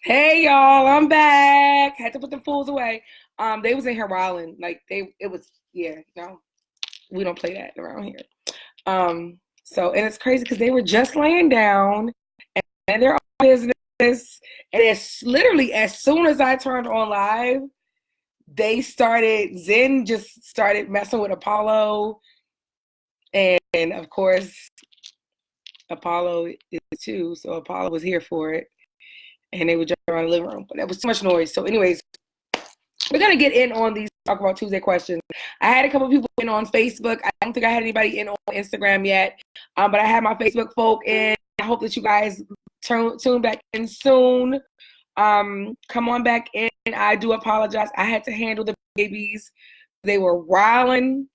Hey y'all, I'm back. Had to put the fools away. They was in here wilding. No, we don't play that around here. And it's crazy because they were just laying down and their own business. And it's literally as soon as I turned on live, Zen just started messing with Apollo. And of course, Apollo is too. So Apollo was here for it. And they would jump around the living room. But that was too much noise. So anyways, we're going to get in on these Talk About Tuesday questions. I had a couple people in on Facebook. I don't think I had anybody in on Instagram yet. But I had my Facebook folk in. I hope that you guys tune back in soon. Come on back in. I do apologize. I had to handle the babies. They were riling.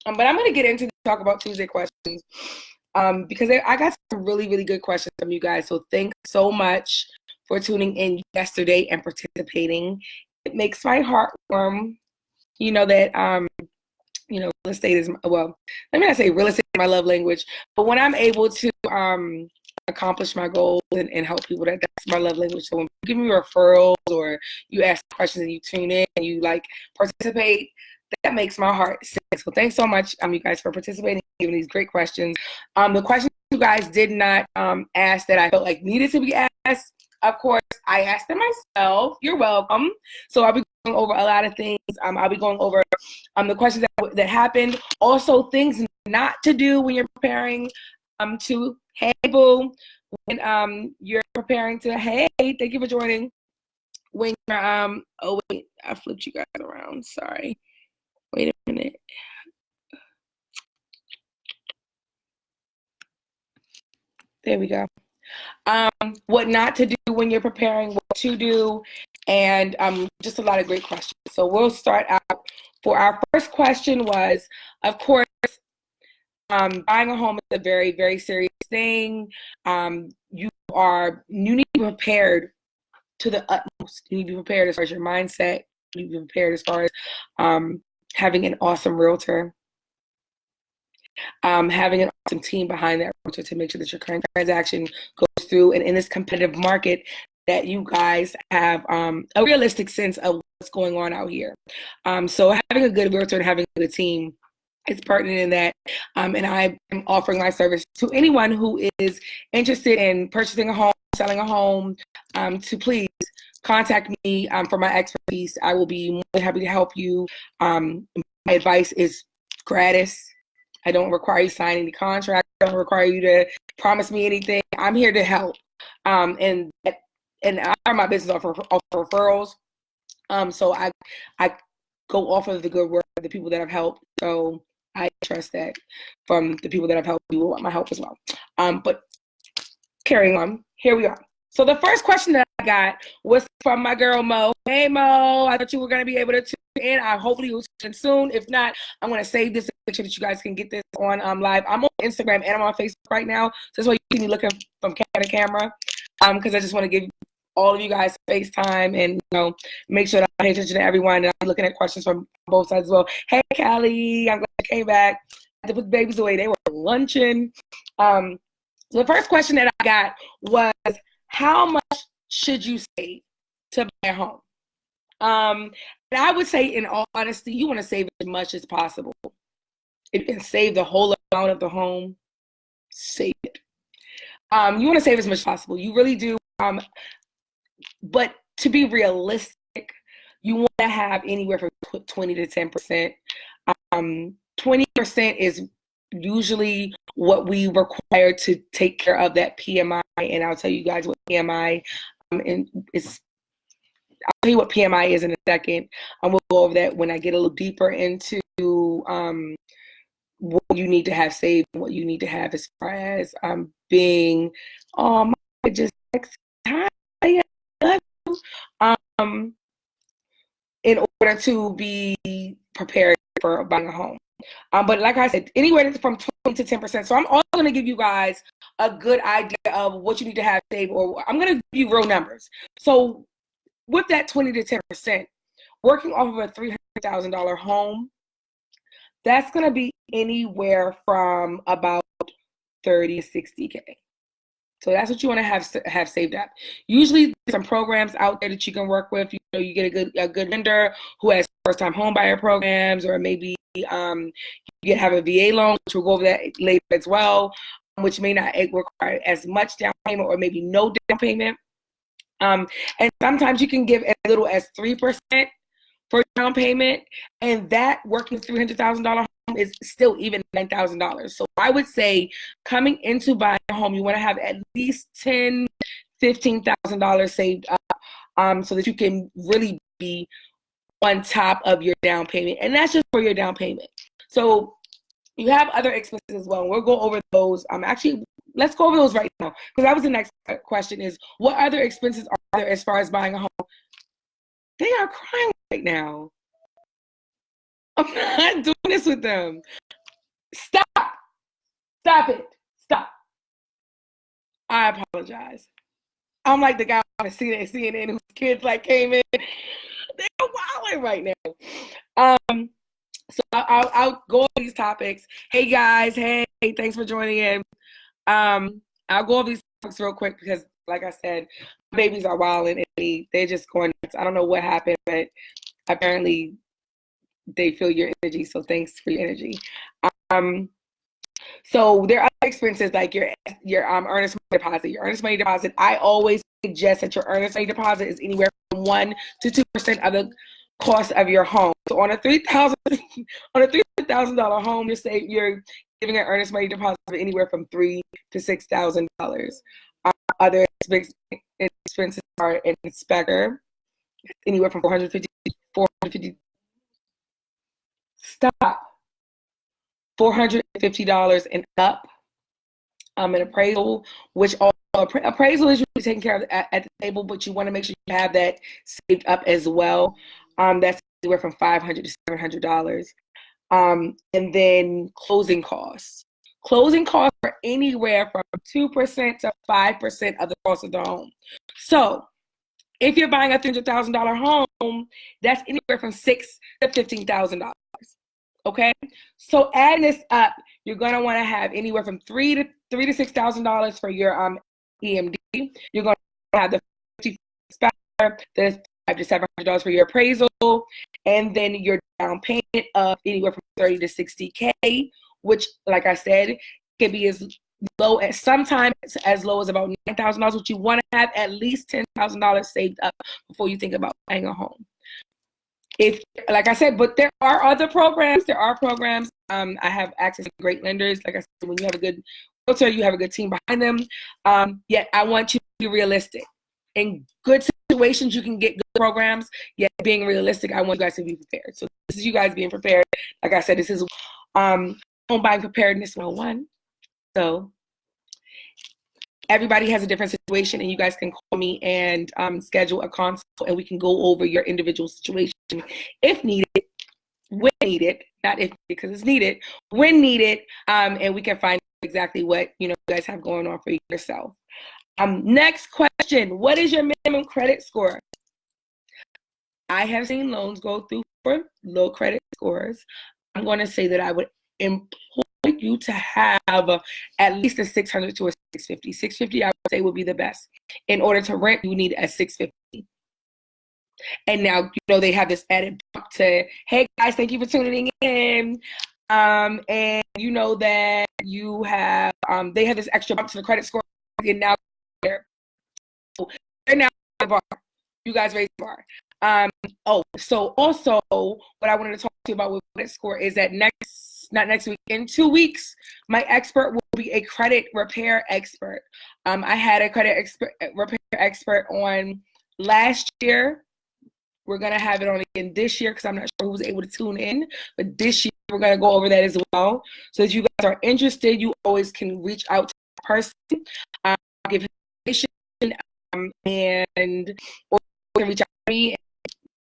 But I'm going to get into the Talk About Tuesday questions. Because I got some really, really good questions from you guys. So thanks so much for tuning in yesterday and participating. It makes my heart warm. You know that, real estate is, well, let me not say real estate is my love language, but when I'm able to accomplish my goals and help people, that's my love language. So when you give me referrals or you ask questions and you tune in and you participate, that makes my heart sing. So thanks so much, you guys, for participating and giving these great questions. The questions you guys did not ask that I felt like needed to be asked, of course, I asked them myself. You're welcome. So I'll be going over a lot of things. I'll be going over the questions that happened. Also, things not to do when you're preparing to, hey, boo, when you're preparing to, hey, thank you for joining. When you're, oh, wait, I flipped you guys around. Sorry. Wait a minute. There we go. What not to do when you're preparing, what to do, and just a lot of great questions. So we'll start out. For our first question was, of course, buying a home is a very, very serious thing. You need to be prepared to the utmost. You need to be prepared as far as your mindset. You need to be prepared as far as having an awesome realtor. Having an awesome team behind that realtor to make sure that your current transaction goes through, and in this competitive market that you guys have a realistic sense of what's going on out here. So having a good realtor and having a good team is pertinent in that. And I am offering my service to anyone who is interested in purchasing a home, selling a home, to please contact me for my expertise. I will be more than happy to help you. My advice is gratis. I don't require you signing the contract. I don't require you to promise me anything. I'm here to help. And I run my business off of referrals. So I go off of the good work of the people that I've helped. So I trust that from the people that I've helped, you will want my help as well. But carrying on, here we are. So the first question that I got was from my girl Mo. Hey Mo, I thought you were going to be able to tune in. I hopefully you'll tune in soon. If not, I'm going to save this and make sure that you guys can get this on live. I'm on Instagram and I'm on Facebook right now. So that's why you see me looking from camera to camera. Because I just want to give all of you guys FaceTime and make sure that I pay attention to everyone, and I'm looking at questions from both sides as well. Hey Callie, I'm glad you came back. I had to put the babies away. They were lunching. The first question that I got was, how much should you save to buy a home? And I would say, in all honesty, you want to save as much as possible. If you can save the whole amount of the home, save it. You want to save as much as possible. You really do. But to be realistic, you want to have anywhere from 20 to 10%. 20% is usually what we require to take care of that PMI, and I'll tell you guys what PMI is. I'll tell you what PMI is in a second. We'll go over that when I get a little deeper into what you need to have saved, what you need to have as far as being, just in order to be prepared for buying a home. But like I said, anywhere from 20 to 10%. So I'm also going to give you guys a good idea of what you need to have saved, or I'm going to give you real numbers. So with that 20 to 10%, working off of a $300,000 home, that's going to be anywhere from about 30 to 60K. So that's what you want to have saved up. Usually there's some programs out there that you can work with. You get a good lender who has first-time home buyer programs, or maybe you can have a VA loan, which we'll go over that later as well, which may not require as much down payment or maybe no down payment. And sometimes you can give as little as 3% for down payment, and that working $300,000 home is still even $9,000. So I would say coming into buying a home, you want to have at least $10,000, $15,000 saved up, so that you can really be on top of your down payment, and that's just for your down payment. So you have other expenses as well, and we'll go over those. Actually, let's go over those right now, because that was the next question: is what other expenses are there as far as buying a home? They are crying right now. I'm not doing this with them. Stop. Stop it. Stop. I apologize. I'm like the guy on CNN whose kids like came in. They're wilding right now. So I'll go over these topics. Hey guys, hey, thanks for joining in. I'll go over these topics real quick because, like I said, babies are wilding and they're just going nuts. I don't know what happened, but apparently they feel your energy. So thanks for your energy. So there are other expenses like your earnest money deposit. Your earnest money deposit, I always suggest that your earnest money deposit is anywhere from 1% to 2% of the cost of your home. So on a $300,000 home, you're giving an earnest money deposit of anywhere from $3,000 to $6,000. Other expenses are an inspector, anywhere from $450. Stop. $450 and up. An appraisal, which appraisal is usually taken care of at the table, but you want to make sure you have that saved up as well. That's anywhere from $500 to $700. And then closing costs. Closing costs are anywhere from 2% to 5% of the cost of the home. So if you're buying a $300,000 home, that's anywhere from $6,000 to $15,000. Okay, so adding this up, you're gonna want to have anywhere from $3,000 to $6,000 for your EMD. You're gonna have the $50,000 the $500 to $700 for your appraisal, and then your down payment of anywhere from $30,000 to $60,000, which, like I said, can be as low as sometimes as low as about $9,000. Which you want to have at least $10,000 saved up before you think about buying a home. If, like I said, but there are other programs. There are programs. I have access to great lenders. Like I said, when you have a good realtor, you have a good team behind them. Yet I want you to be realistic. In good situations, you can get good programs. Yet being realistic, I want you guys to be prepared. So this is you guys being prepared. Like I said, this is Home Buying Preparedness 101. So everybody has a different situation, and you guys can call me and schedule a consult, and we can go over your individual situation if needed, when needed, not if because it's needed, when needed, and we can find exactly what you guys have going on for yourself. Next question: what is your minimum credit score? I have seen loans go through for low credit scores. I'm going to say that I would employ you to have at least a 600 to a 650. 650, I would say, would be the best. In order to rent, you need a 650. And now, they have this added bump to, hey guys, thank you for tuning in. And you know that you have, they have this extra bump to the credit score. And now they're now the bar. You guys raise the bar. So also what I wanted to talk to you about with credit score is that not next week, in 2 weeks, my expert will be a credit repair expert. I had a credit repair expert on last year. We're going to have it on again this year because I'm not sure who was able to tune in. But this year, we're going to go over that as well. So if you guys are interested, you always can reach out to the person, give information, and or you can reach out to me.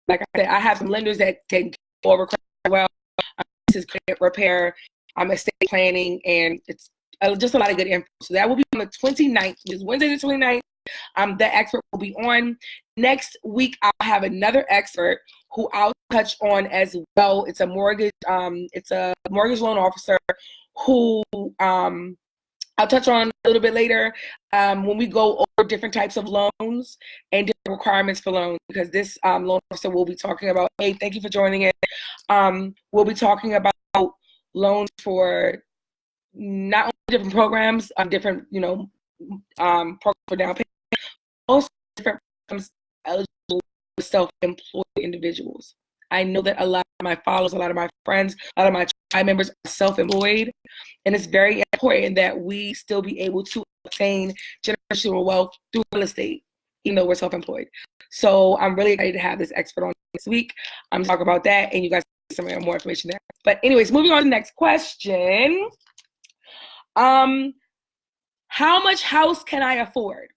Like I said, I have some lenders that can go over credit well. This is credit repair, estate planning, and it's just a lot of good info. So that will be on the 29th, which is Wednesday the 29th. The expert will be on. Next week, I'll have another expert who I'll touch on as well. It's a mortgage loan officer who I'll touch on a little bit later when we go over different types of loans and different requirements for loans, because this loan officer will be talking about, hey, thank you for joining it. We'll be talking about loans for not only different programs, different, programs for down payment, also different programs eligible for self-employed individuals. I know that a lot of my followers, a lot of my friends, a lot of my tribe members are self-employed, and it's very important that we still be able to obtain generational wealth through real estate, even though we're self-employed. So I'm really excited to have this expert on this week. I'm talking about that, and you guys get some more information there. But anyways, moving on to the next question. How much house can I afford?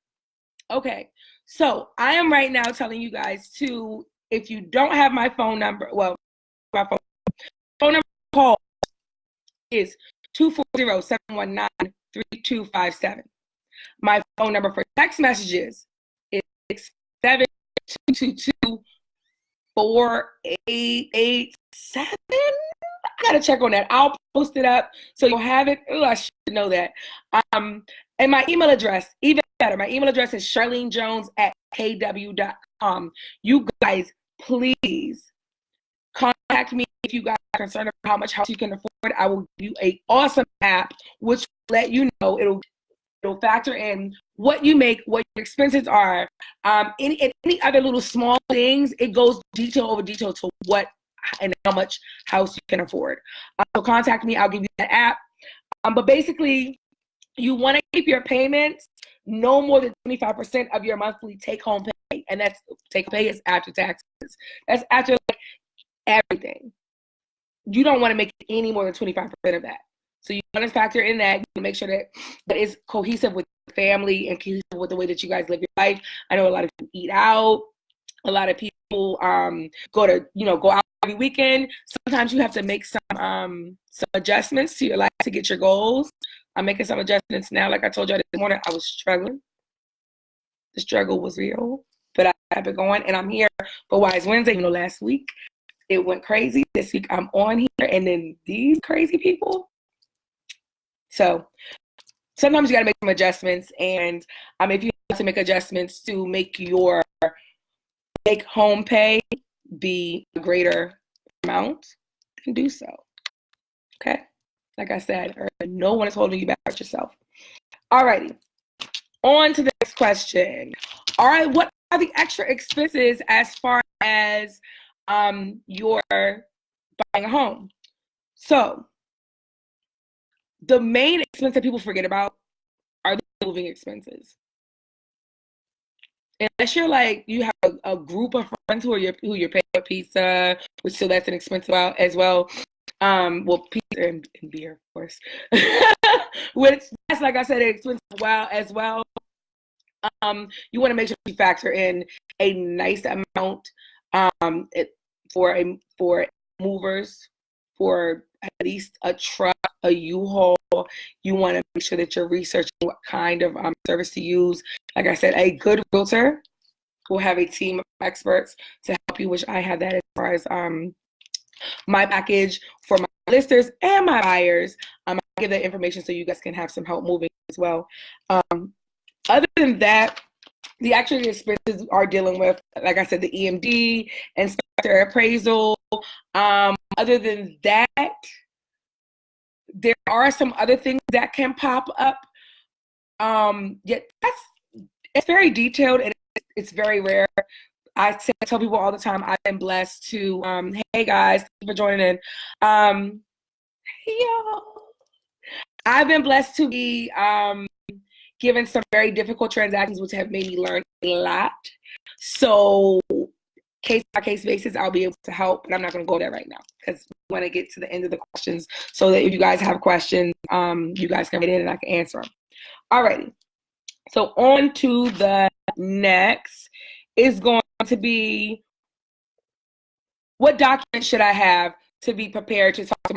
Okay, so I am right now telling you guys to, if you don't have my phone number, well, my phone number call is 240-719-3257. My phone number for text messages is 67222-4887. I gotta check on that. I'll post it up so you'll have it. Oh, I should know that. And my email address, even better, my email address is charlenejones@kw.com. You guys, please contact me if you guys are concerned about how much house you can afford. I will give you an awesome app which will let you know. It'll factor in what you make, what your expenses are, any other little small things. It goes detail over detail to what and how much house you can afford. So contact me. I'll give you that app. But basically, you want to keep your payments no more than 25% of your monthly take-home pay, and that's take-home pay is after taxes. That's after everything. You don't want to make any more than 25% of that. So you want to factor in that. You want to make sure that it's cohesive with your family and cohesive with the way that you guys live your life. I know a lot of people eat out. A lot of people go out every weekend. Sometimes you have to make some adjustments to your life to get your goals. I'm making some adjustments now. Like I told you this morning, I was struggling. The struggle was real, but I have it going, and I'm here for Wise Wednesday. Last week it went crazy. This week I'm on here, and then these crazy people. So sometimes you got to make some adjustments, and if you have to make adjustments to make your take-home pay be a greater amount, you can do so. Okay? Like I said, no one is holding you back but yourself. All righty. On to the next question. All right, what are the extra expenses as far as you're buying a home? So the main expense that people forget about are the moving expenses. Unless you're you have a group of friends who you're paying for pizza, which so that's an expense as well. Well, pizza and beer, of course, which that's, like I said, an expense as well. You want to make sure you factor in a nice amount for movers, for at least a truck, a U-Haul. You want to make sure that you're researching what kind of service to use. Like I said, a good realtor will have a team of experts to help you, which I have that as far as my package for my listers and my buyers. I give that information so you guys can have some help moving as well. Other than that, the actual expenses are dealing with, like I said, the EMD, inspector appraisal. Other than that, there are some other things that can pop up. Yet it's very detailed and it's very rare. I tell people all the time, I've been blessed to, hey guys, thank you for joining in. Hey y'all. I've been blessed to be given some very difficult transactions, which have made me learn a lot. So case by case basis, I'll be able to help, but I'm not going to go there right now because we want to get to the end of the questions so that if you guys have questions, you guys can get in and I can answer them. Alrighty. So on to the next is going to be, what documents should I have to be prepared to talk to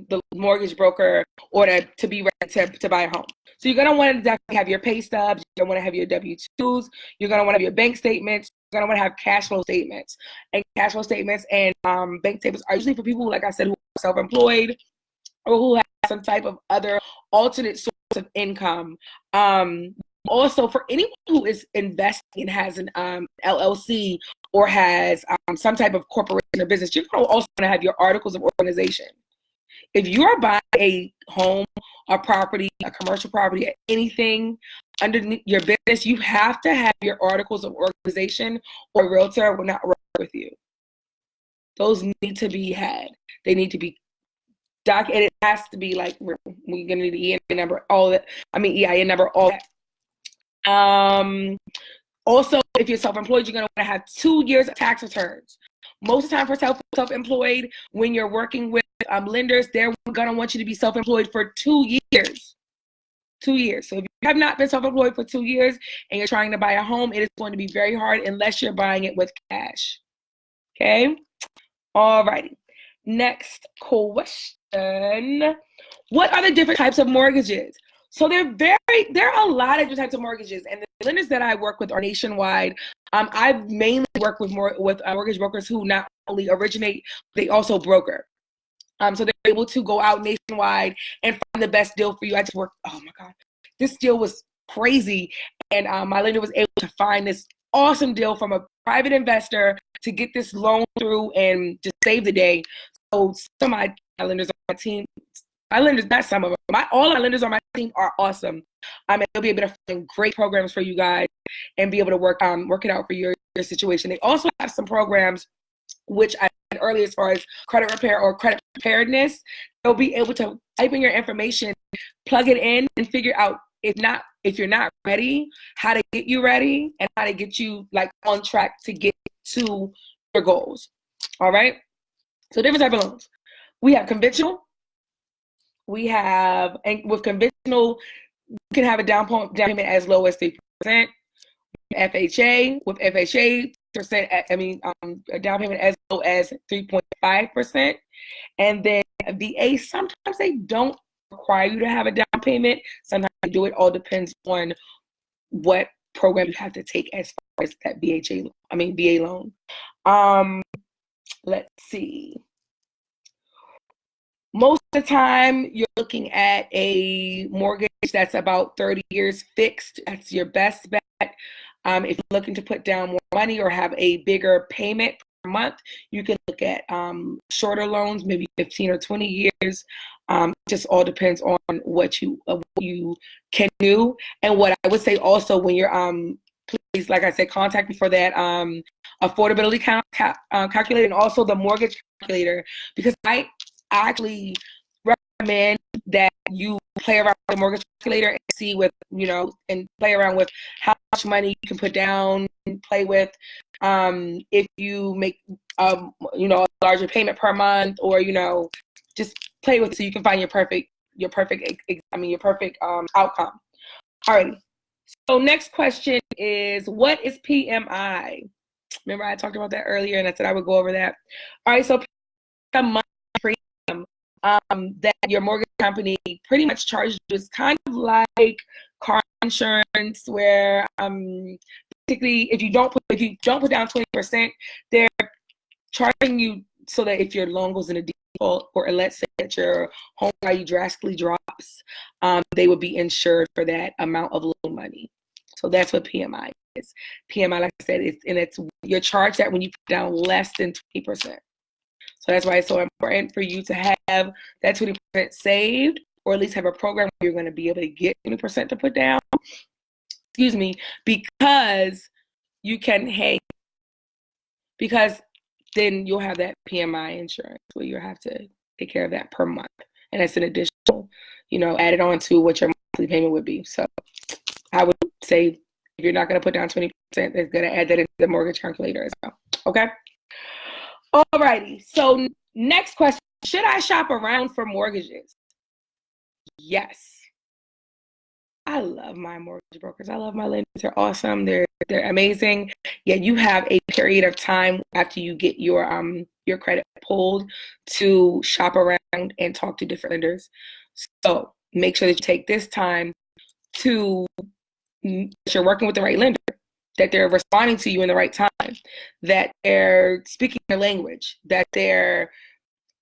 the mortgage broker or to be ready to buy a home? So you're going to want to definitely have your pay stubs. You're going to want to have your W-2s. You're going to want to have your bank statements. You're going to want to have cash flow statements. And cash flow statements and bank statements are usually for people, like I said, who are self-employed or who have some type of other alternate source of income. Also, for anyone who is investing and has an LLC or has some type of corporation or business, you're also going to have your articles of organization. If you're buying a home, a property, a commercial property, anything underneath your business, you have to have your articles of organization, or a realtor will not work with you. Those need to be had. They need to be documented. It has to be like, we're going to need the EIN number, all that. EIN number, all that. Also, if you're self-employed, you're going to want to have 2 years of tax returns. Most of the time for self-employed, when you're working with lenders, they're going to want you to be self-employed for 2 years. 2 years. So if you have not been self-employed for 2 years and you're trying to buy a home, it is going to be very hard unless you're buying it with cash. Okay? All righty. Next question. What are the different types of mortgages? So there are a lot of different types of mortgages, and the lenders that I work with are nationwide. I mainly work with mortgage brokers who not only originate, they also broker. So they're able to go out nationwide and find the best deal for you. I just worked, oh my God, this deal was crazy. And my lender was able to find this awesome deal from a private investor to get this loan through and just save the day. So some of my lenders on my team, not some of them, all our lenders on my team are awesome. And they'll be able to find great programs for you guys and be able to work it out for your situation. They also have some programs, which I said earlier, as far as credit repair or credit preparedness. They'll be able to type in your information, plug it in, and figure out if you're not ready, how to get you ready and how to get you like on track to get to your goals. All right. So different type of loans. We have conventional. And with conventional, you can have a down payment as low as 3%. FHA, with FHA, a down payment as low as 3.5%. And then VA, sometimes they don't require you to have a down payment. Sometimes they do. It all depends on what program you have to take as far as that VA loan. Let's see. Most of the time, you're looking at a mortgage that's about 30 years fixed. That's your best bet. If you're looking to put down more money or have a bigger payment per month, you can look at shorter loans, maybe 15 or 20 years. Just all depends on what you can do. And what I would say also, when you're please, like I said, contact me for that affordability calculator and also the mortgage calculator, because I actually recommend that you play around with the mortgage calculator and see and play around with how much money you can put down, play with if you make a larger payment per month, or just play with it so you can find your perfect outcome. All right. So next question is, what is PMI? Remember I talked about that earlier and I said I would go over that. All right, so PMI that your mortgage company pretty much charges you is kind of like car insurance, where basically if you don't put down 20%, they're charging you so that if your loan goes into default, or let's say that your home value drastically drops, they would be insured for that amount of loan money. So that's what PMI is. PMI, like I said, you're charged that when you put down less than 20%. So that's why it's so important for you to have that 20% saved, or at least have a program where you're going to be able to get 20% to put down. Because because then you'll have that PMI insurance where you have to take care of that per month. And that's an additional, added on to what your monthly payment would be. So I would say if you're not going to put down 20%, it's going to add that into the mortgage calculator as well. Okay? Alrighty, so next question, should I shop around for mortgages? Yes. I love my mortgage brokers. I love my lenders. They're awesome. They're amazing. Yet you have a period of time after you get your credit pulled to shop around and talk to different lenders. So make sure that you take this time to that you're working with the right lender, that they're responding to you in the right time, that they're speaking your language, that they're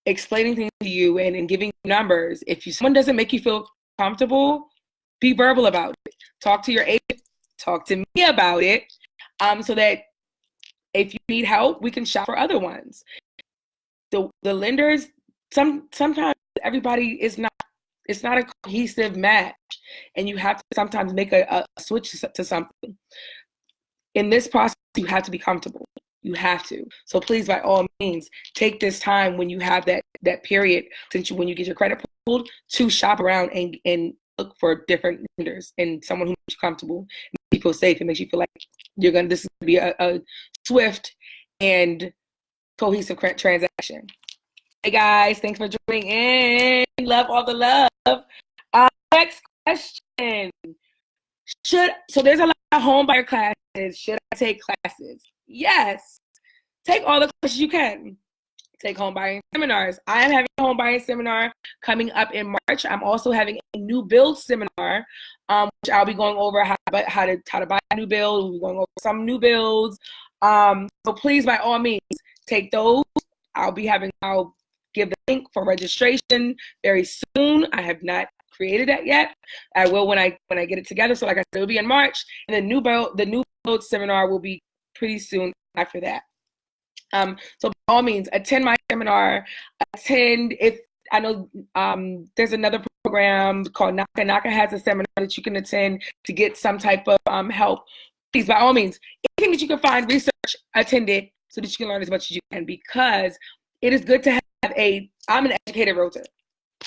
explaining things to you and giving you numbers. If someone doesn't make you feel comfortable, Be verbal about it. Talk to your agent. Talk to me about it, so that if you need help, we can shop for other ones. The lenders, sometimes everybody is not. It's not a cohesive match, and you have to sometimes make a switch to something. In this process, you have to be comfortable. You have to. So please, by all means, take this time when you have that period, when you get your credit pulled, to shop around and look for different lenders and someone who makes you comfortable, makes you feel safe, and makes you feel like this is going to be a swift and cohesive transaction. Hey guys, thanks for joining in. Love all the love. Next question. So there's a lot of home buyer classes. Should I take classes? Yes. Take all the classes you can. Take home buying seminars. I am having a home buying seminar coming up in March. I'm also having a new build seminar, which I'll be going over how to buy a new build. We'll be going over some new builds. So please, by all means, take those. I'll give the link for registration very soon. I have not created that yet. I will when I get it together. So like I said, it'll be in March, and the new build seminar will be pretty soon after that. So by all means, attend my seminar. If I know there's another program called Naka. Naka has a seminar that you can attend to get some type of help. Please, by all means, anything that you can find, research, attend it so that you can learn as much as you can, because it is good to have I'm an educated realtor.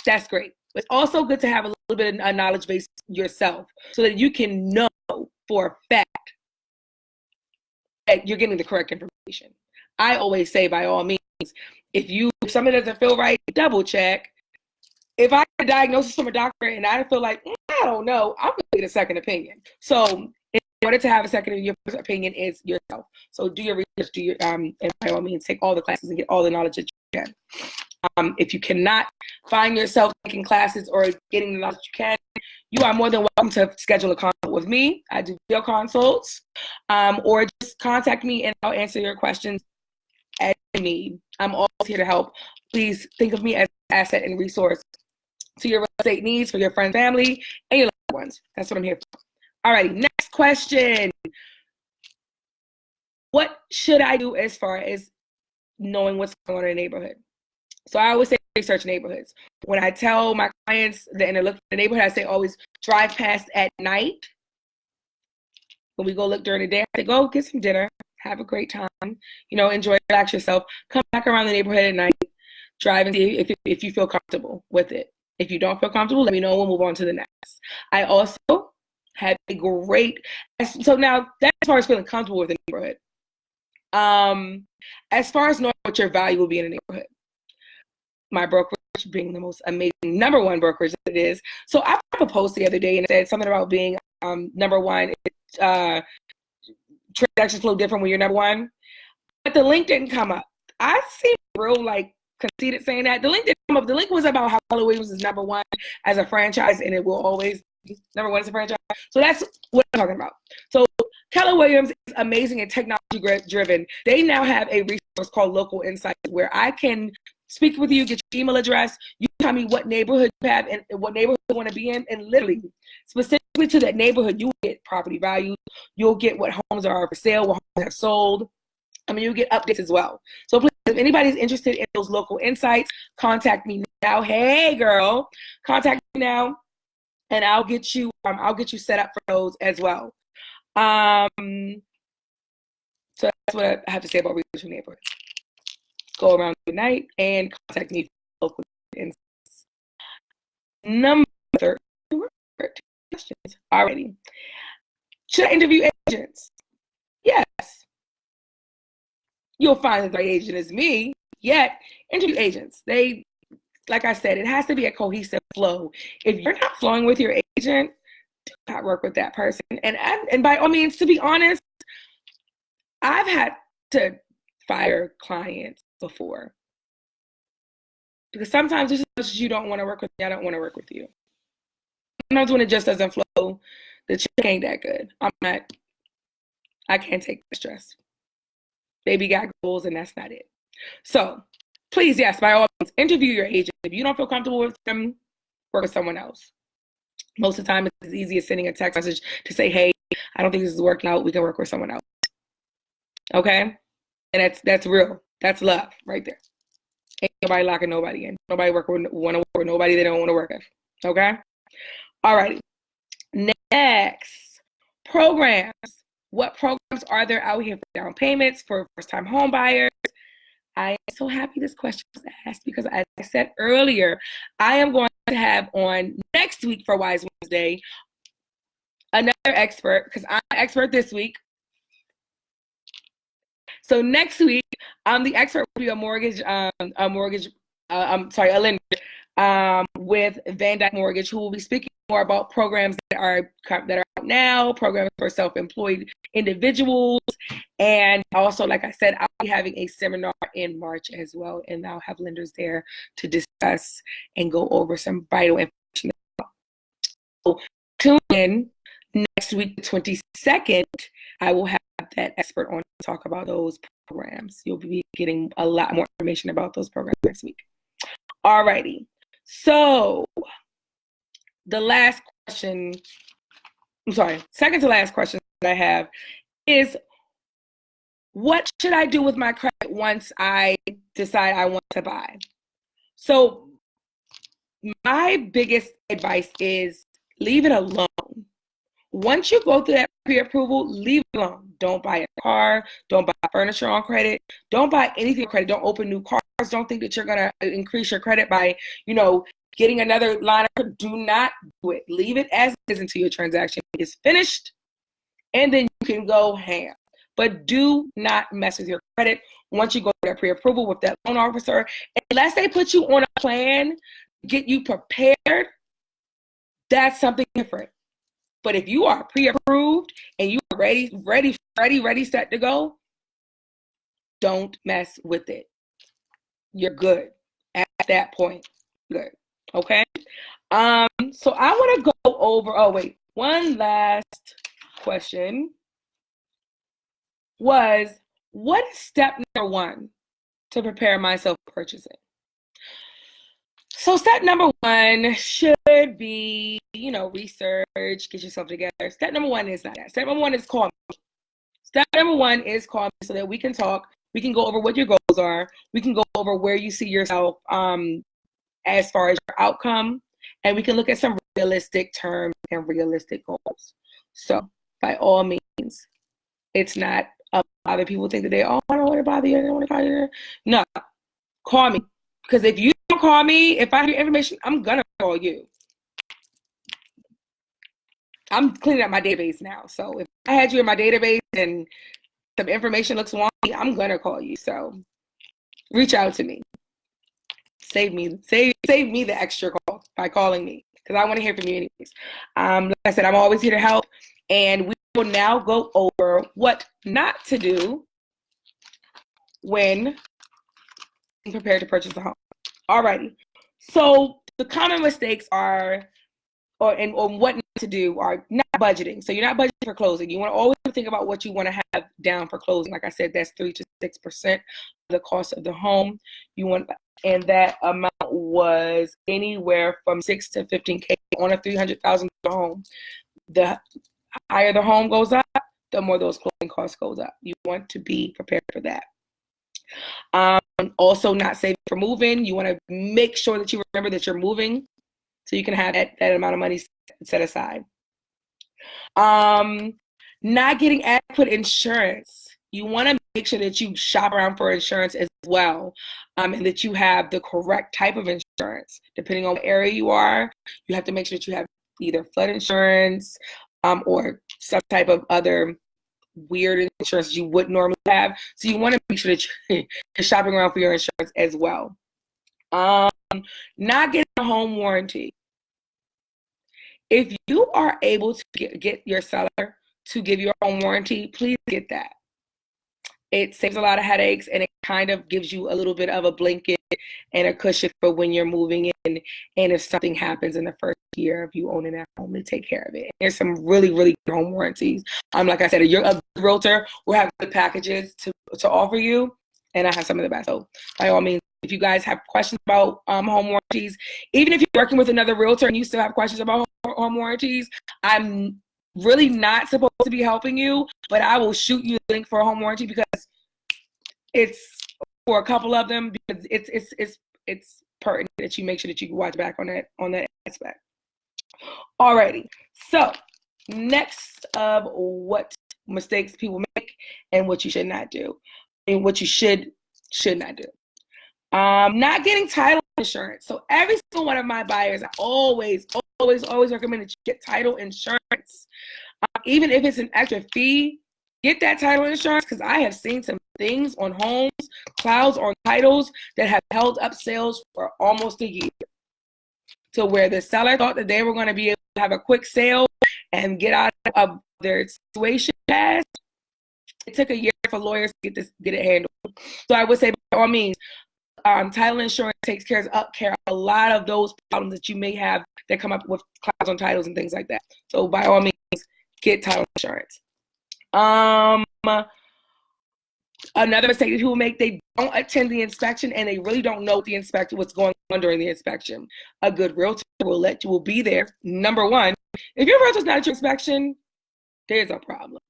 That's great. It's also good to have a little bit of a knowledge base yourself so that you can know for a fact that you're getting the correct information. I always say, by all means, if something doesn't feel right, double check. If I get a diagnosis from a doctor and I feel like, I don't know, I'm going to get a second opinion. So in order to have a second, your first opinion is yourself. So do your research, and by all means, take all the classes and get all the knowledge that you can. If you cannot find yourself taking classes or getting the knowledge you can, you are more than welcome to schedule a consult with me. I do video consults, or just contact me and I'll answer your questions as you need. I'm always here to help. Please think of me as an asset and resource to your real estate needs for your friends, family, and your loved ones. That's what I'm here for. Alrighty, next question. What should I do as far as knowing what's going on in the neighborhood? So I always say research neighborhoods. When I tell my clients that and they look at the neighborhood, I say always drive past at night. When we go look during the day, I say go get some dinner, have a great time, enjoy, relax yourself, come back around the neighborhood at night, drive and see if you feel comfortable with it. If you don't feel comfortable, let me know. We'll move on to the next. I also had a great, so now that's as far as feeling comfortable with the neighborhood. As far as knowing what your value will be in a neighborhood, my brokerage being the most amazing number one brokerage that it is. So I put up a post the other day and it said something about being number one. Transactions flow different when you're number one, but the link didn't come up. I seem real conceited saying that. The link didn't come up. The link was about how Keller Williams is number one as a franchise, and it will always be number one as a franchise. So that's what I'm talking about. So Keller Williams is amazing and technology driven. They now have a resource called Local Insights where I can speak with you, get your email address, you tell me what neighborhood you have and what neighborhood you want to be in, and literally, specifically to that neighborhood, you will get property values, you'll get what homes are for sale, what homes have sold. You'll get updates as well. So please, if anybody's interested in those local insights, contact me now. Hey girl, contact me now, and I'll get you set up for those as well. So that's what I have to say about researching neighborhoods. Go around the night and contact me for local insights. Number 13 questions already. Should I interview agents? Yes. You'll find that the right agent is me. Yet, interview agents. They, like I said, it has to be a cohesive flow. If you're not flowing with your agent, do not work with that person. And by all means, to be honest, I've had to fire clients before. Because sometimes just as much as you don't want to work with me, I don't want to work with you. Sometimes when it just doesn't flow, the check ain't that good. I can't take the stress. Baby got goals and that's not it. So please, yes, by all means, interview your agent. If you don't feel comfortable with them, work with someone else. Most of the time, it's as easy as sending a text message to say, hey, I don't think this is working out. We can work with someone else. Okay? And that's real. That's love right there. Ain't nobody locking nobody in. Nobody want to work with nobody they don't want to work with. Okay? All righty. Next, programs. What programs are there out here for down payments, for first-time home buyers? I am so happy this question was asked because, as I said earlier, I am going to have on next week for Wise Wednesday another expert, because I'm an expert this week. So next week, the expert will be a lender with Van Dyke Mortgage, who will be speaking more about programs that are out now, programs for self-employed individuals, and also, like I said, I'll be having a seminar in March as well, and I'll have lenders there to discuss and go over some vital information. So tune in next week, the 22nd. I will have that expert on to talk about those programs. You'll be getting a lot more information about those programs next week. Alrighty. So the last question, second to last question that I have is, what should I do with my credit once I decide I want to buy? So my biggest advice is leave it alone. Once you go through that pre-approval, leave it alone. Don't buy a car. Don't buy furniture on credit. Don't buy anything on credit. Don't open new cars. Don't think that you're going to increase your credit by, getting another line of credit. Do not do it. Leave it as it is until your transaction is finished, and then you can go ham. But do not mess with your credit once you go through that pre-approval with that loan officer. Unless they put you on a plan, get you prepared, that's something different. But if you are pre-approved and you are ready, set to go, don't mess with it. You're good at that point. Good. Okay? So I want to go over, one last question was, what is step number 1 to prepare myself for purchasing? So step number 1 should be, research, get yourself together. Step number 1 is not that. Step number 1 is call me. Step number 1 is call me so that we can talk. We can go over what your goals are. We can go over where you see yourself as far as your outcome. And we can look at some realistic terms and realistic goals. So by all means, it's not other people think that I don't want to bother you. I don't want to bother you. No, call me. Because if you don't call me, if I have your information, I'm going to call you. I'm cleaning up my database now. So if I had you in my database and some information looks wonky, I'm going to call you. So reach out to me. Save me the extra call by calling me, because I want to hear from you anyways. Like I said, I'm always here to help. And we will now go over what not to do when prepared to purchase a home. Alrighty. So the common mistakes are, or what not to do, are not budgeting. So you're not budgeting for closing. You want to always think about what you want to have down for closing. Like I said, that's 3 to 6% of the cost of the home. And that amount was anywhere from $6,000 to $15,000 on a $300,000 home. The higher the home goes up, the more those closing costs goes up. You want to be prepared for that. Also, not saving for moving. You want to make sure that you remember that you're moving, so you can have that amount of money set aside. Not getting adequate insurance. You want to make sure that you shop around for insurance as well, and that you have the correct type of insurance. Depending on what area you are, you have to make sure that you have either flood insurance or some type of other weird insurance you wouldn't normally have. So you want to make sure that you're shopping around for your insurance as well. Not getting a home warranty. If you are able to get your seller to give you a home warranty, please get that. It saves a lot of headaches, and it kind of gives you a little bit of a blanket and a cushion for when you're moving in, and if something happens in the first year of you owning that home, to take care of it. There's some really, really good home warranties. Like I said, a realtor will have the packages to offer you, and I have some of the best. So by all means, if you guys have questions about home warranties, even if you're working with another realtor and you still have questions about home home warranties, I'm really not supposed to be helping you, but I will shoot you a link for a home warranty because it's for a couple of them, because it's pertinent that you make sure that you can watch back on that aspect. Alrighty, so next of what mistakes people make and what you should not do, and what you should not do. Not getting title insurance. So every single one of my buyers, I always recommend that you get title insurance. Even if it's an extra fee, get that title insurance, because I have seen some things on homes, clouds on titles that have held up sales for almost a year, to where the seller thought that they were going to be able to have a quick sale and get out of their situation fast. It took a year for lawyers to get it handled. So I would say, by all means, title insurance takes care of a lot of those problems that you may have that come up with clouds on titles and things like that. So by all means, get title insurance. Another mistake that people make, they don't attend the inspection and they really don't know what's going on during the inspection. A good realtor will be there. Number one, if your realtor's not at your inspection, there's a problem.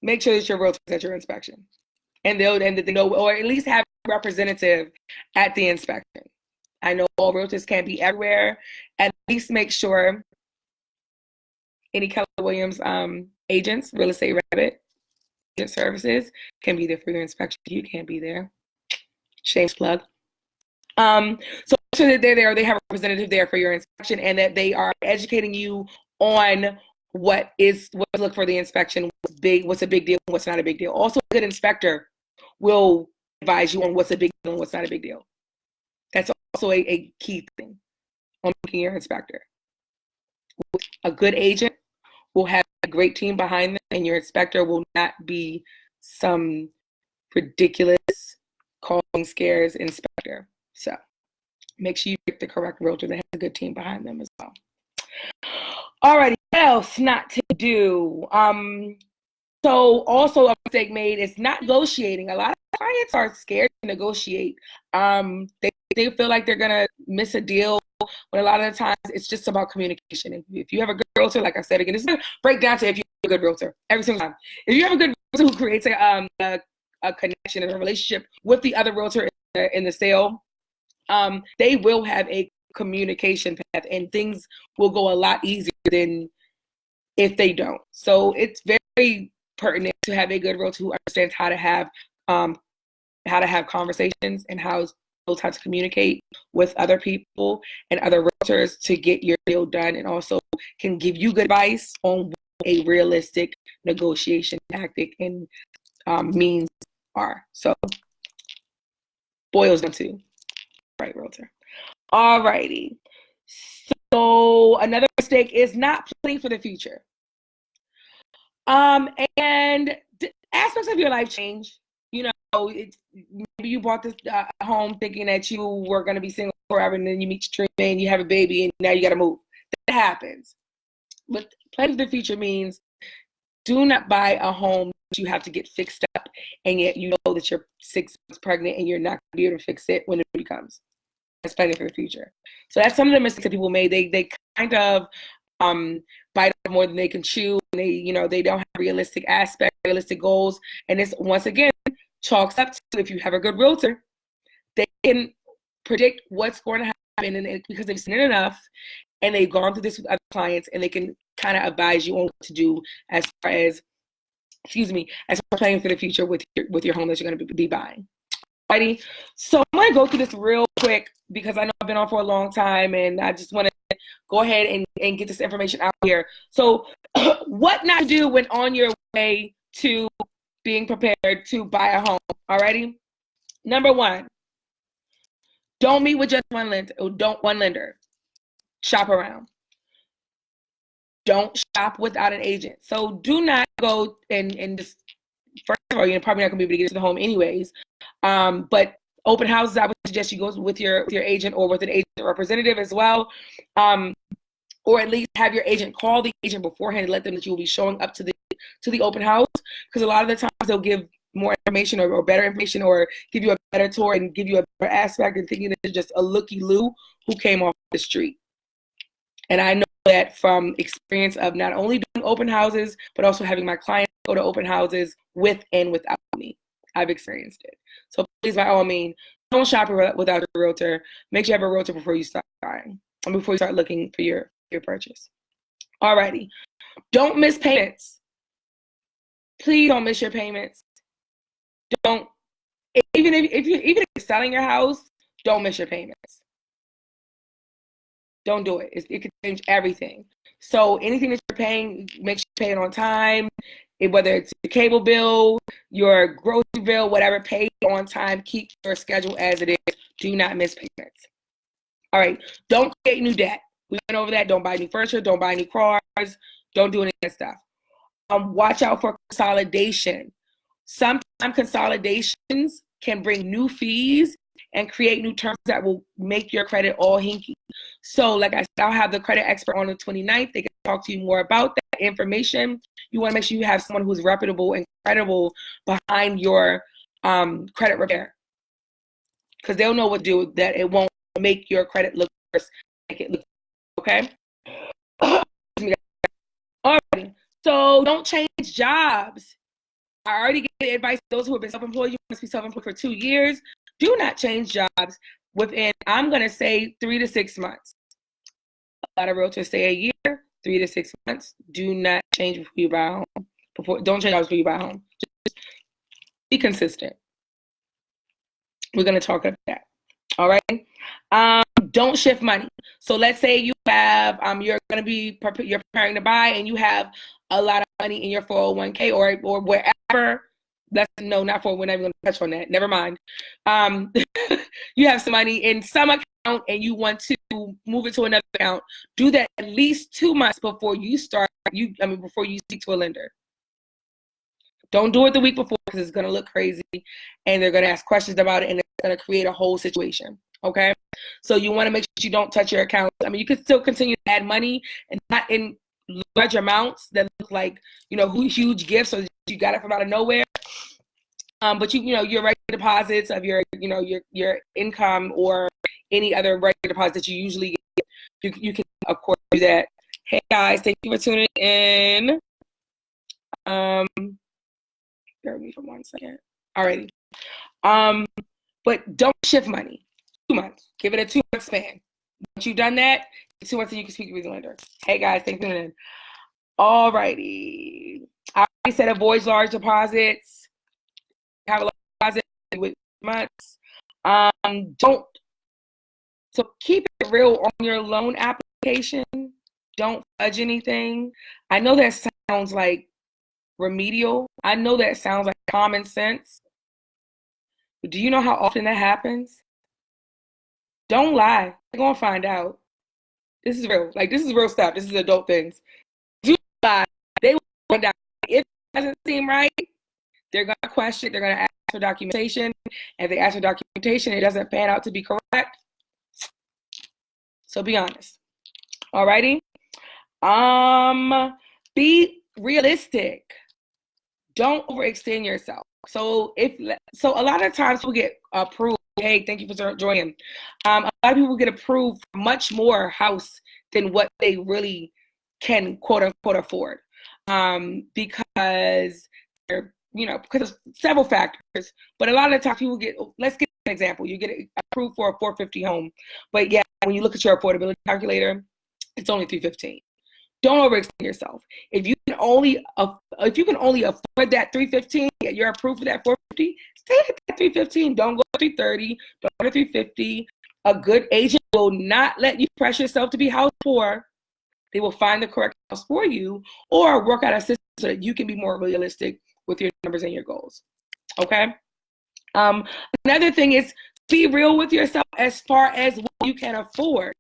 Make sure that your realtor's at your inspection, and that they know, or at least have a representative at the inspection. I know all realtors can't be everywhere. At least make sure any Keller Williams agents, Real Estate Rabbit agent services, can be there for your inspection. You can't be there. Shameless plug. So make sure that they're there, they have a representative there for your inspection, and that they are educating you on what to look for the inspection, what's a big deal, and what's not a big deal. Also, a good inspector will advise you on what's a big deal and what's not a big deal. That's also a key thing on picking your inspector. A good agent will have a great team behind them, and your inspector will not be some ridiculous causing scares inspector. So make sure you pick the correct realtor that has a good team behind them as well. Alrighty, what else not to do? So also a mistake made is not negotiating. A lot of clients are scared to negotiate. They feel like they're gonna miss a deal, when a lot of the times it's just about communication. If you have a good realtor, like I said again, this is gonna break down to if you have a good realtor every single time. If you have a good realtor who creates a connection and a relationship with the other realtor in the sale, they will have a communication path, and things will go a lot easier than if they don't. So it's very pertinent to have a good realtor who understands how to have conversations and how to communicate with other people and other realtors to get your deal done, and also can give you good advice on what a realistic negotiation tactic and means are. So boils down to right realtor. Alrighty. So another mistake is not planning for the future. And aspects of your life change. You know, maybe you bought this home thinking that you were going to be single forever, and then you meet your dream man, you have a baby, and now you got to move. That happens. But planning for the future means do not buy a home that you have to get fixed up, and yet you know that you're 6 months pregnant and you're not going to be able to fix it when the baby comes. That's planning for the future. So that's some of the mistakes that people made. They kind of bite off more than they can chew. And they don't have realistic aspects, realistic goals. And this, once again, chalks up to, if you have a good realtor, they can predict what's going to happen, and because they've seen it enough and they've gone through this with other clients, and they can kind of advise you on what to do as far as planning for the future with your home that you're going to be buying. Alrighty, so I'm going to go through this real quick because I know I've been on for a long time, and I just want to go ahead and get this information out here. So what not to do when on your way to being prepared to buy a home. Alrighty, number one, don't meet with just one lender. Shop around. Don't shop without an agent. So do not go and just, first of all, you're probably not going to be able to get to the home anyways. But open houses, I would suggest you go with your agent or with an agent representative as well. Or at least have your agent call the agent beforehand and let them know that you will be showing up to the open house, because a lot of the times they'll give more information or better information, or give you a better tour and give you a better aspect, and thinking that it's just a looky-loo who came off the street. And I know that from experience of not only doing open houses, but also having my clients go to open houses with and without me. I've experienced it. So please, by all means, don't shop without a realtor. Make sure you have a realtor before you start buying and before you start looking for your purchase. Alrighty. Don't miss payments. Please don't miss your payments. Don't, even if you're selling your house, don't miss your payments. Don't do it. It could change everything. So anything that you're paying, make sure you pay it on time. Whether it's your cable bill, your grocery bill, whatever, pay on time. Keep your schedule as it is. Do not miss payments. All right. Don't create new debt. We went over that. Don't buy new furniture. Don't buy new cars. Don't do any of that stuff. Watch out for consolidation. Sometimes consolidations can bring new fees and create new terms that will make your credit all hinky. So like I said, I'll have the credit expert on the 29th. They can talk to you more about that information. You want to make sure you have someone who's reputable and credible behind your credit repair, because they'll know what to do, that it won't make your credit look worse. Make it look okay. All right. So don't change jobs. I already gave advice to those who have been self-employed. You must be self-employed for 2 years. Do not change jobs within, I'm going to say, 3 to 6 months. A lot of realtors say a year, 3 to 6 months. Do not change before you buy a home. Don't change jobs before you buy a home. Just be consistent. We're going to talk about that. All right. Don't shift money. So let's say you have, you're preparing to buy, and you have a lot of money in your 401k or wherever. We're not even going to touch on that. Never mind. You have some money in some account and you want to move it to another account. Do that at least 2 months before you before you speak to a lender. Don't do it the week before, because it's going to look crazy and they're going to ask questions about it and it's going to create a whole situation. Okay. So you want to make sure you don't touch your account. You can still continue to add money, and not in large amounts that look like, huge gifts, or you got it from out of nowhere. But your regular deposits of your income or any other regular deposit that you usually get, you can of course do that. Hey guys, thank you for tuning in. Bear with me for 1 second. Alrighty. But don't shift money. 2 months. Give it a 2 month span. Once you've done that, 2 months, and you can speak with the lender. Hey guys, thanks for tuning in. Alrighty. I already said avoid large deposits. Have a large deposit with months. So keep it real on your loan application. Don't fudge anything. I know that sounds like remedial. I know that sounds like common sense. But do you know how often that happens? Don't lie. They're going to find out. This is real. This is real stuff. This is adult things. Do lie. They will find out. If it doesn't seem right, they're going to question. They're going to ask for documentation. If they ask for documentation, it doesn't pan out to be correct. So be honest. Alrighty. Be realistic. Don't overextend yourself. So a lot of times people get approved. Hey, thank you for joining. A lot of people get approved for much more house than what they really can quote unquote afford. Because because of several factors. But a lot of the time people let's get an example. You get approved for a 450 home. But yeah, when you look at your affordability calculator, it's only 315. Don't overextend yourself. If you can only afford that 315, you're approved for that 450, stay at that 315. Don't go to 330, don't go to 350. A good agent will not let you press yourself to be house poor. They will find the correct house for you or work out a system so that you can be more realistic with your numbers and your goals. Okay? Another thing is be real with yourself as far as what you can afford.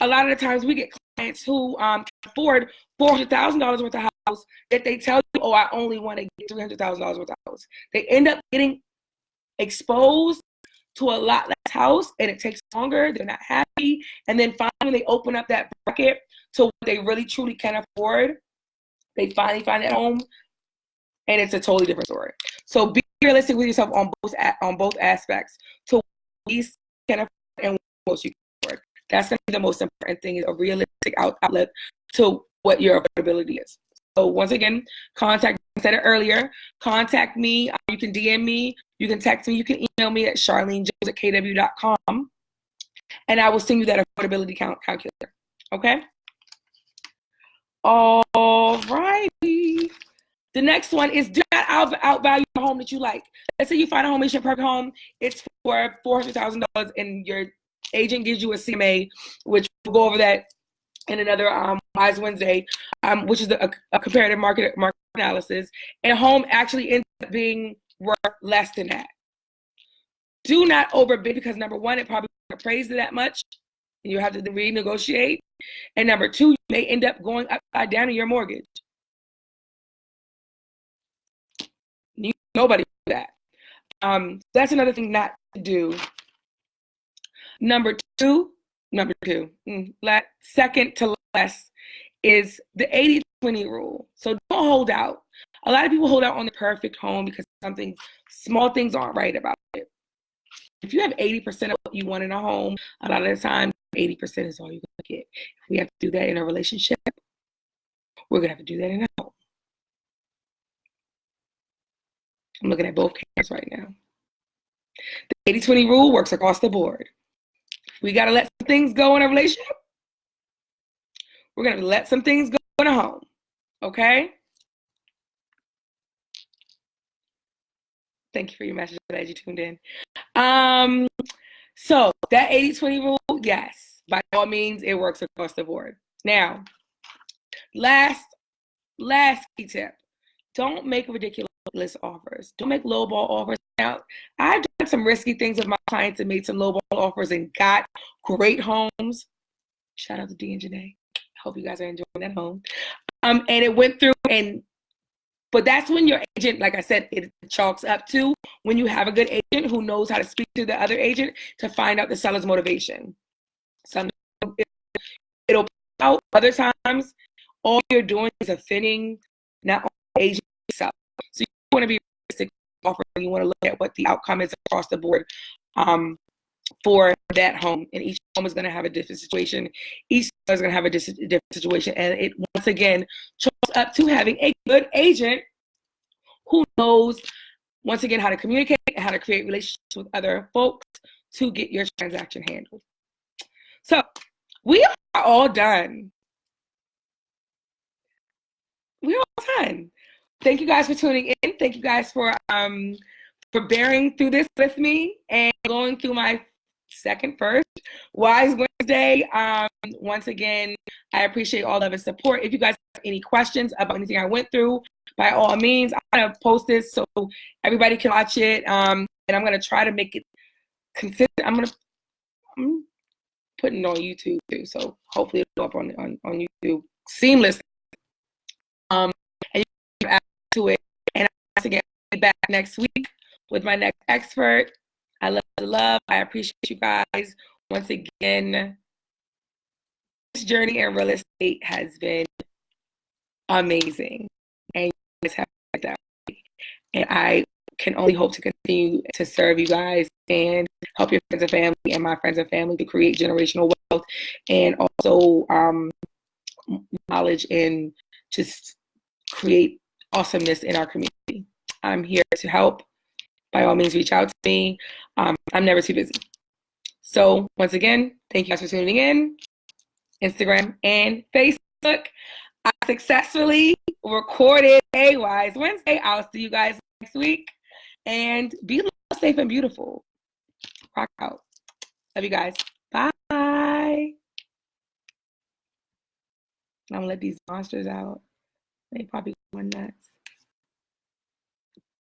A lot of the times we get clients who can afford $400,000 worth of house that they tell you, oh, I only want to get $300,000 worth of house. They end up getting exposed to a lot less house, and it takes longer. They're not happy. And then finally they open up that bracket to what they really truly can afford. They finally find that home, and it's a totally different story. So be realistic with yourself on both aspects, to what you can afford and what most you can afford. That's going to be the most important thing, is a realistic outlet to what your affordability is. So once again, contact, I said it earlier, contact me. You can DM me, you can text me, you can email me at charlenejones@kw.com, and I will send you that affordability calculator. Okay? All righty. The next one is, do not outvalue a home that you like. Let's say you find a home, it's your perfect home, it's for $400,000, and your agent gives you a CMA, which we'll go over that in another Wise Wednesday, which is a comparative market analysis, and a home actually ends up being worth less than that. Do not overbid, because number one, it probably won't appraise that much, and you have to renegotiate. And number two, you may end up going upside down in your mortgage. Nobody do that. That's another thing not to do. Number two, second to less, is the 80-20 rule. So don't hold out. A lot of people hold out on the perfect home because small things aren't right about it. If you have 80% of what you want in a home, a lot of the time, 80% is all you're going to get. If we have to do that in a relationship, we're going to have to do that in a home. I'm looking at both cameras right now. The 80-20 rule works across the board. We got to let some things go in a relationship. We're going to let some things go in a home. Okay? Thank you for your message. Glad you tuned in. So that 80-20 rule, yes, by all means, it works across the board. Now, last key tip. Don't make ridiculous offers. Don't make lowball offers. Now, I've done some risky things with my clients and made some lowball offers and got great homes. Shout out to D and Janae. Hope you guys are enjoying that home. And it went through, but that's when your agent, like I said, it chalks up to when you have a good agent who knows how to speak to the other agent to find out the seller's motivation. Sometimes it'll pay out. Other times, all you're doing is offending not only the agent itself. So you want to be realistic offering. You want to look at what the outcome is across the board for that home. And each home is going to have a different situation. Each seller is going to have a different situation. And it, once again, chalks up to having a good agent who knows, once again, how to communicate and how to create relationships with other folks to get your transaction handled. So we are all done. We're all done. Thank you guys for tuning in. Thank you guys for bearing through this with me and going through my first Wise Wednesday. Once again, I appreciate all of the support. If you guys have any questions about anything I went through, by all means, I'm going to post this so everybody can watch it. And I'm going to try to make it consistent. I'm putting it on YouTube too, so hopefully it'll go up on YouTube seamless. And you can add to it. And once again, I'll be back next week with my next expert. I love. I appreciate you guys. Once again, this journey in real estate has been amazing, and you guys have that. And I can only hope to continue to serve you guys and help your friends and family and my friends and family to create generational wealth and also knowledge and just create awesomeness in our community. I'm here to help. By all means, reach out to me. I'm never too busy. So once again, thank you guys for tuning in. Instagram and Facebook. I successfully recorded a Wise Wednesday. I'll see you guys next week. And be safe and beautiful. Rock out. Love you guys. Bye. I'm going to let these monsters out. They probably going nuts.